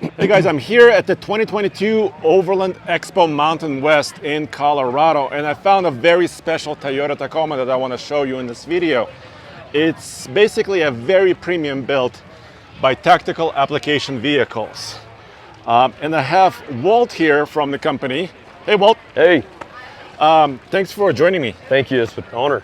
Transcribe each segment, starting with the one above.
Hey guys, I'm here at the 2022 Overland Expo Mountain West in Colorado, and I found a very special Toyota Tacoma that I want to show you in this video. It's basically a very premium built by Tactical Application Vehicles. And I have Walt here from the company. Hey Walt. Hey. Thanks for joining me. Thank you, it's an honor.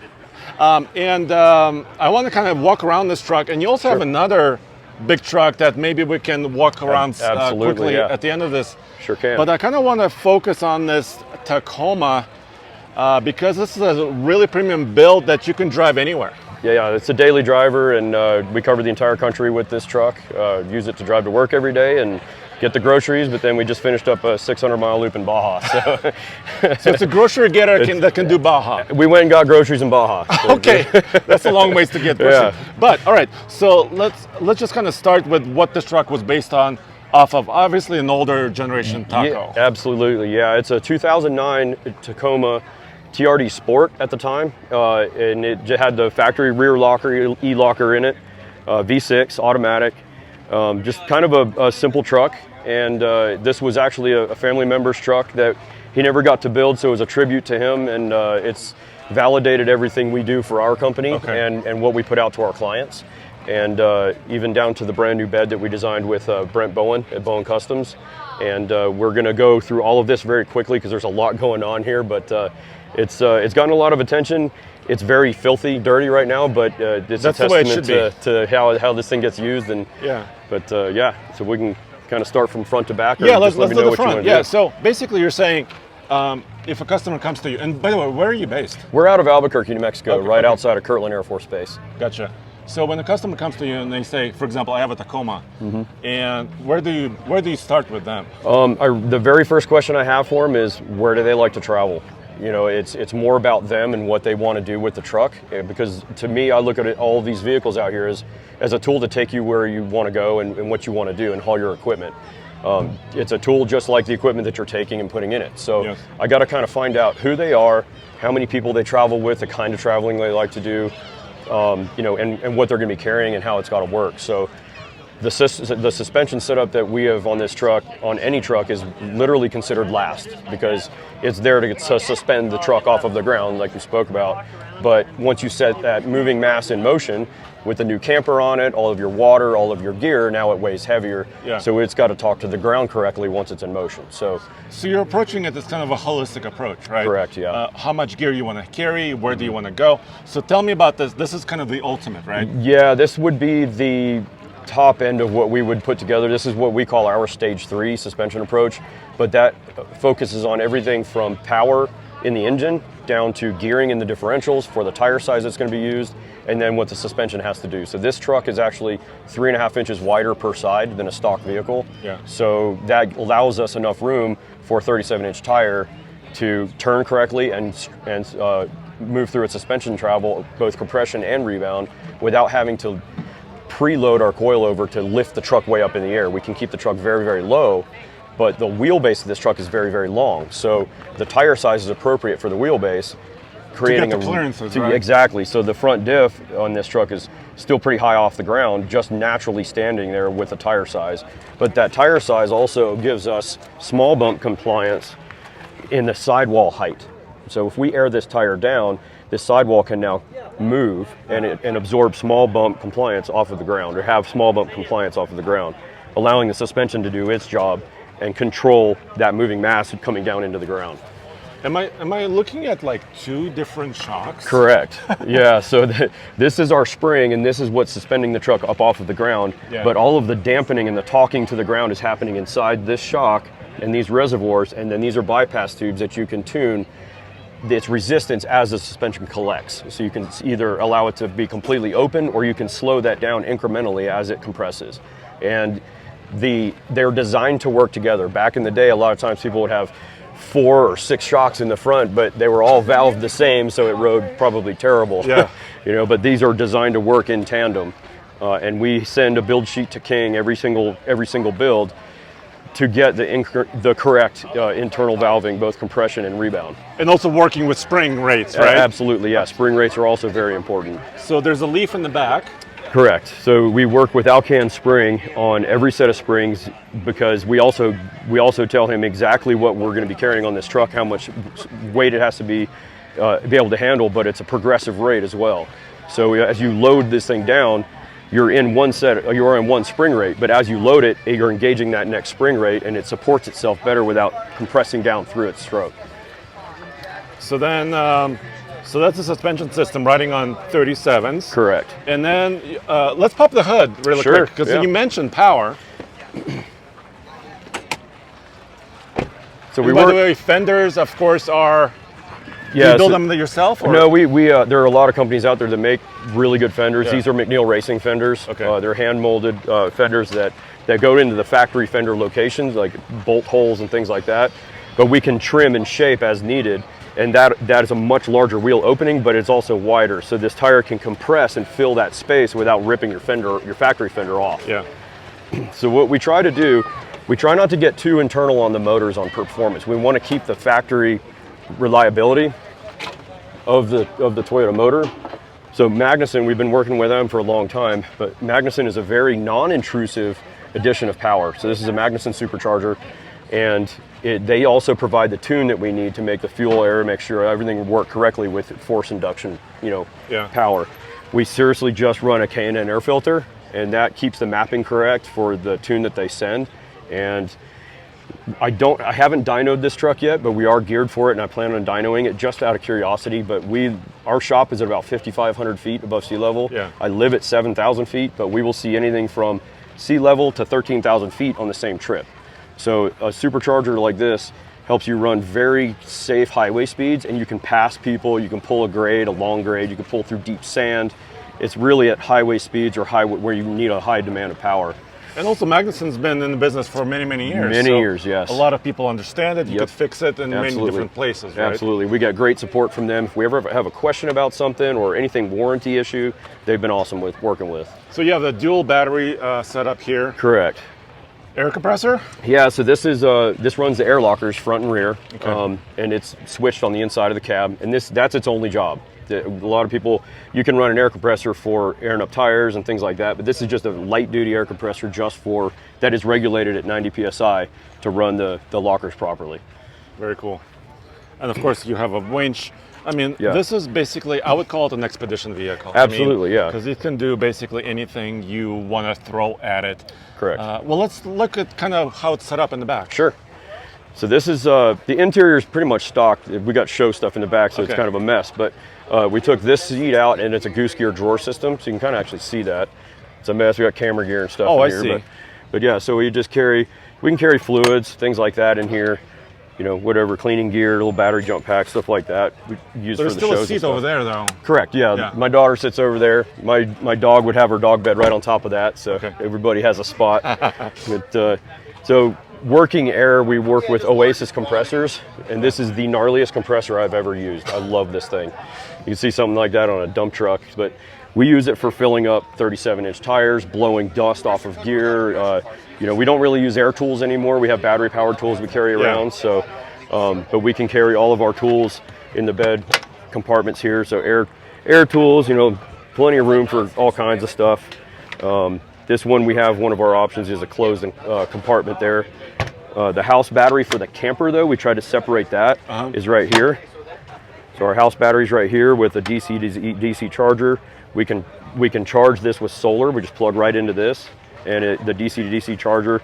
I want to kind of walk around this truck, and you also have another big truck that maybe we can walk around quickly at the end of this. Sure can. But I kind of want to focus on this Tacoma because this is a really premium build that you can drive anywhere. Yeah, it's a daily driver, and we cover the entire country with this truck. Use it to drive to work every day and get the groceries, but then we just finished up a 600-mile loop in Baja. So, so it's a grocery getter that can do Baja. We went and got groceries in Baja. So okay, that's a long ways to get groceries. Yeah. But all right, so let's just kind of start with what this truck was based on, off of obviously an older generation Taco. Yeah, absolutely, yeah. It's a 2009 Tacoma TRD Sport at the time, and it had the factory rear locker, E-locker in it, V6, automatic. Just kind of a simple truck, and this was actually a family member's truck that he never got to build, so it was a tribute to him, and it's validated everything we do for our company and what we put out to our clients, and even down to the brand new bed that we designed with Brent Bowen at Bowen Customs. And we're going to go through all of this very quickly because there's a lot going on here, but it's gotten a lot of attention. It's very filthy, dirty right now, but it's a testament to how this thing gets used. And so we can kind of start from front to back. Yeah, let's do the front. Yeah, so basically you're saying if a customer comes to you, and by the way, where are you based? We're out of Albuquerque, New Mexico, outside of Kirtland Air Force Base. Gotcha. So when a customer comes to you and they say, for example, I have a Tacoma, and where do you start with them? The very first question I have for them is, where do they like to travel? You know, it's more about them and what they want to do with the truck, because to me, I look at all of these vehicles out here as a tool to take you where you want to go and what you want to do and haul your equipment. It's a tool just like the equipment that you're taking and putting in it. So I got to kind of find out who they are, how many people they travel with, the kind of traveling they like to do, and what they're going to be carrying and how it's got to work. So the suspension setup that we have on this truck, on any truck, is literally considered last because it's there to suspend the truck off of the ground like we spoke about. But once you set that moving mass in motion with the new camper on it, all of your water, all of your gear, now it weighs heavier. Yeah. So it's got to talk to the ground correctly once it's in motion. So you're approaching it as kind of a holistic approach, right? Correct, yeah. How much gear you want to carry, where do you want to go? So tell me about this. This is kind of the ultimate, right? Yeah, this would be the top end of what we would put together. This is what we call our stage 3 suspension approach, but that focuses on everything from power in the engine down to gearing in the differentials for the tire size that's going to be used, and then what the suspension has to do. So this truck is actually 3.5 inches wider per side than a stock vehicle. Yeah. So that allows us enough room for a 37-inch tire to turn correctly and move through its suspension travel, both compression and rebound, without having to preload our coilover to lift the truck way up in the air. We can keep the truck very, very low, but the wheelbase of this truck is very, very long. So the tire size is appropriate for the wheelbase, creating to get the clearances, right? Exactly. So the front diff on this truck is still pretty high off the ground, just naturally standing there with the tire size. But that tire size also gives us small bump compliance in the sidewall height. So if we air this tire down, this sidewall can now move and absorb small bump compliance off of the ground, or have small bump compliance off of the ground, allowing the suspension to do its job and control that moving mass coming down into the ground. Am I looking at like 2 different shocks? Correct. Yeah, so this is our spring, and this is what's suspending the truck up off of the ground, but all of the dampening and the talking to the ground is happening inside this shock and these reservoirs, and then these are bypass tubes that you can tune its resistance as the suspension collects. So you can either allow it to be completely open, or you can slow that down incrementally as it compresses. And they're designed to work together. Back in the day, a lot of times people would have 4 or 6 shocks in the front, but they were all valved the same, so it rode probably terrible. Yeah. But these are designed to work in tandem. And we send a build sheet to King every single build to get the correct internal valving, both compression and rebound. And also working with spring rates, right? Absolutely, yeah. Spring rates are also very important. So there's a leaf in the back. Correct. So we work with Alcan Spring on every set of springs because we also tell him exactly what we're going to be carrying on this truck, how much weight it has to be able to handle, but it's a progressive rate as well. So as you load this thing down, you're in one spring rate, but as you load it, you're engaging that next spring rate, and it supports itself better without compressing down through its stroke. So then, so that's the suspension system riding on 37s. Correct. And then let's pop the hood really quick, because you mentioned power. So by the way, fenders, of course, are. Do you build them yourself? Or? No, there are a lot of companies out there that make really good fenders. Yeah. These are McNeil Racing fenders. Okay. They're hand-molded fenders that go into the factory fender locations, like bolt holes and things like that. But we can trim and shape as needed, and that is a much larger wheel opening, but it's also wider. So this tire can compress and fill that space without ripping your factory fender off. Yeah. So what we try to do, we try not to get too internal on the motors on performance. We want to keep the factory reliability of the Toyota motor. So Magnuson, we've been working with them for a long time, but Magnuson is a very non-intrusive addition of power. So this is a Magnuson supercharger, and they also provide the tune that we need to make the fuel air, make sure everything will work correctly with force induction, power. We seriously just run a K&N air filter, and that keeps the mapping correct for the tune that they send. And I haven't dynoed this truck yet, but we are geared for it, and I plan on dynoing it just out of curiosity. But our shop is at about 5,500 feet above sea level. Yeah. I live at 7,000 feet, but we will see anything from sea level to 13,000 feet on the same trip. So a supercharger like this helps you run very safe highway speeds, and you can pass people, you can pull a long grade, you can pull through deep sand. It's really at highway speeds or where you need a high demand of power. And also, Magnuson's been in the business for many, many years. Many years, yes. A lot of people understand it. You could fix it in many different places, right? Absolutely. We got great support from them. If we ever have a question about something or anything warranty issue, they've been awesome with working with. So you have the dual battery setup here. Correct. Air compressor? Yeah, so this runs the air lockers front and rear, okay. And it's switched on the inside of the cab, and that's its only job. A lot of people, you can run an air compressor for airing up tires and things like that, but this is just a light duty air compressor that is regulated at 90 PSI to run the lockers properly. Very cool. And of course you have a winch. I mean, this is basically, I would call it an expedition vehicle. Absolutely, yeah. Because it can do basically anything you want to throw at it. Correct. Well, let's look at kind of how it's set up in the back. Sure. So this is, the interior is pretty much stock. We got show stuff in the back, so it's kind of a mess. But we took this seat out, and it's a goose gear drawer system, so you can kind of actually see that. It's a mess. We got camera gear and stuff in here. I see. But yeah, so we can carry fluids, things like that in here. Whatever, cleaning gear, little battery jump pack, stuff like that. We use There's for the still shows a seat over there, though. Correct, yeah. My daughter sits over there. My dog would have her dog bed right on top of that, so everybody has a spot. But, so working air, we work with Oasis compressors, and this is the gnarliest compressor I've ever used. I love this thing. You can see something like that on a dump truck, but we use it for filling up 37-inch tires, blowing dust off of gear. We don't really use air tools anymore. We have battery-powered tools we carry around, so but we can carry all of our tools in the bed compartments here. So air tools, plenty of room for all kinds of stuff. This one, we have one of our options is a closed compartment there. The house battery for the camper, though, we tried to separate that, is right here. So our house battery's right here with a DC charger. We can charge this with solar. We just plug right into this, and the DC to DC charger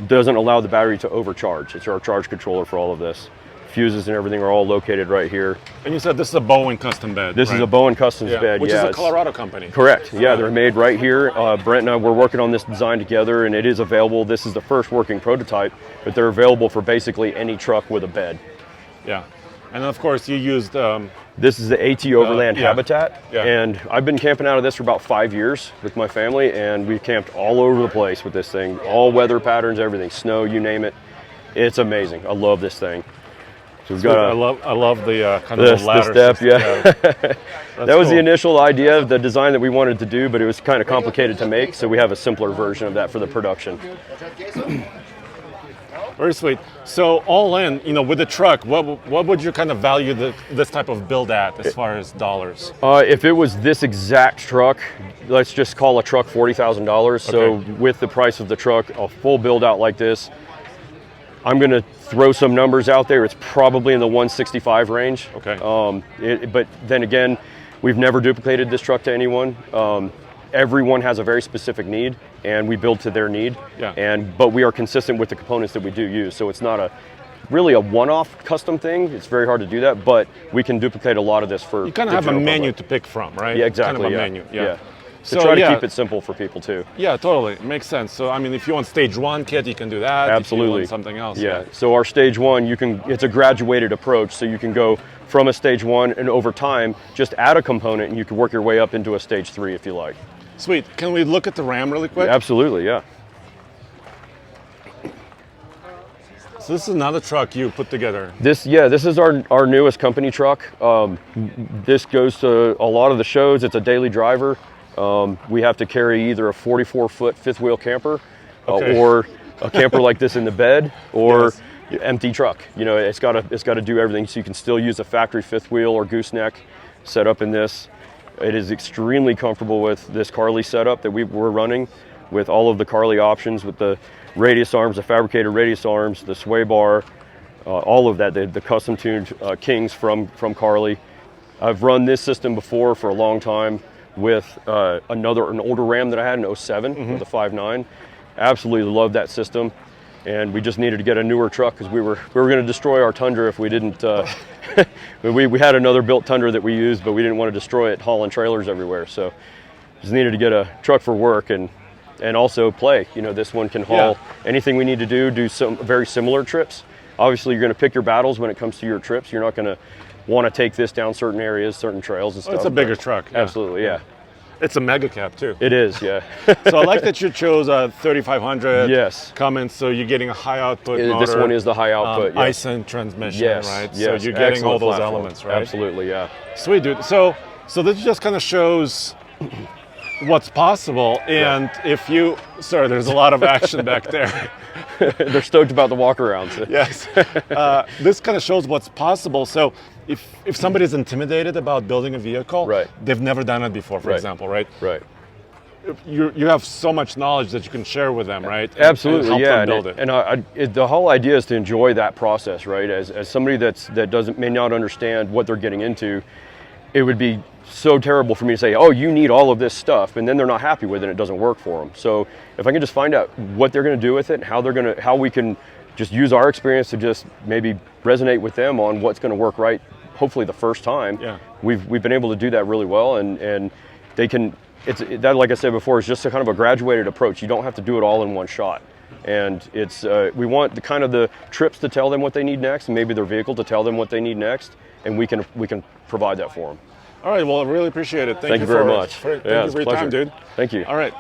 doesn't allow the battery to overcharge. It's our charge controller for all of this. Fuses and everything are all located right here. And you said this is a Bowen custom bed. This is a Bowen Customs bed, which is a Colorado company. Correct. Yeah, they're made right here. Brent and I, we're working on this design together, and it is available. This is the first working prototype, but they're available for basically any truck with a bed. Yeah. And then of course you used... this is the AT Overland Habitat, and I've been camping out of this for about 5 years with my family, and we've camped all over the place with this thing. All weather patterns, everything, snow, you name it. It's amazing. I love this thing. So we've got I love the kind of the ladder step, system. That was the initial idea of the design that we wanted to do, but it was kind of complicated to make, so we have a simpler version of that for the production. Very sweet. So all in, with the truck, what would you kind of value this type of build at as far as dollars? If it was this exact truck, let's just call a truck $40,000. So with the price of the truck, a full build out like this, I'm going to throw some numbers out there. It's probably in the 165 range. Okay. But then again, we've never duplicated this truck to anyone. Everyone has a very specific need, and we build to their need. Yeah. But we are consistent with the components that we do use. So it's not really a one-off custom thing. It's very hard to do that, but we can duplicate a lot of this for. You kind of have a menu to pick from, right? Yeah, exactly. Kind of a menu. Yeah. So try to keep it simple for people too. Yeah, totally. It makes sense. So I mean, if you want stage 1 kit, you can do that. Absolutely. If you want something else. Yeah. So our stage 1, it's a graduated approach. So you can go from a stage 1 and over time, just add a component and you can work your way up into a stage 3 if you like. Sweet. Can we look at the Ram really quick? Absolutely, yeah. So this is another truck you put together. This is our newest company truck. This goes to a lot of the shows. It's a daily driver. We have to carry either a 44-foot fifth wheel camper or a camper like this in the bed or empty truck. It's got to do everything. So you can still use a factory fifth wheel or gooseneck set up in this. It is extremely comfortable with this Carly setup that we're running with all of the Carly options with the radius arms, the fabricated radius arms, the sway bar, all of that, the custom tuned Kings from Carly. I've run this system before for a long time with an older Ram that I had in 07 with a 5.9. Absolutely love that system. And we just needed to get a newer truck because we were going to destroy our Tundra if we didn't. We had another built Tundra that we used, but we didn't want to destroy it hauling trailers everywhere. So just needed to get a truck for work and also play. This one can haul anything we need to do some very similar trips. Obviously, you're going to pick your battles when it comes to your trips. You're not going to want to take this down certain areas, certain trails and stuff. It's a bigger truck. Yeah. Absolutely, yeah. It's a mega cab too. It is, yeah. So I like that you chose a 3500 yes. Cummins, so you're getting a high output motor. This one is the high output. Ison transmission, yes. right? Yes. So you're getting excellent all those platform. elements, right? Absolutely, yeah. Sweet, dude. So this just kind of shows what's possible. And if you, sorry, there's a lot of action back there. They're stoked about the walk arounds. Yes. This kind of shows what's possible. So if somebody's intimidated about building a vehicle, right. they've never done it before, for example, right? Right. You have so much knowledge that you can share with them, right? Absolutely, and yeah. Help them build it. And the whole idea is to enjoy that process, right? As somebody that may not understand what they're getting into, it would be so terrible for me to say, oh, you need all of this stuff, and then they're not happy with it and it doesn't work for them. So if I can just find out what they're going to do with it and how we can just use our experience to just maybe resonate with them on what's going to work right, hopefully the first time. Yeah. We've been able to do that really well, and they can. That, like I said before, is just a kind of a graduated approach. You don't have to do it all in one shot. And we want the trips to tell them what they need next, and maybe their vehicle to tell them what they need next, and we can provide that for them. All right, well, I really appreciate it. Thank you very much. Thank you for your time, dude. Thank you. All right.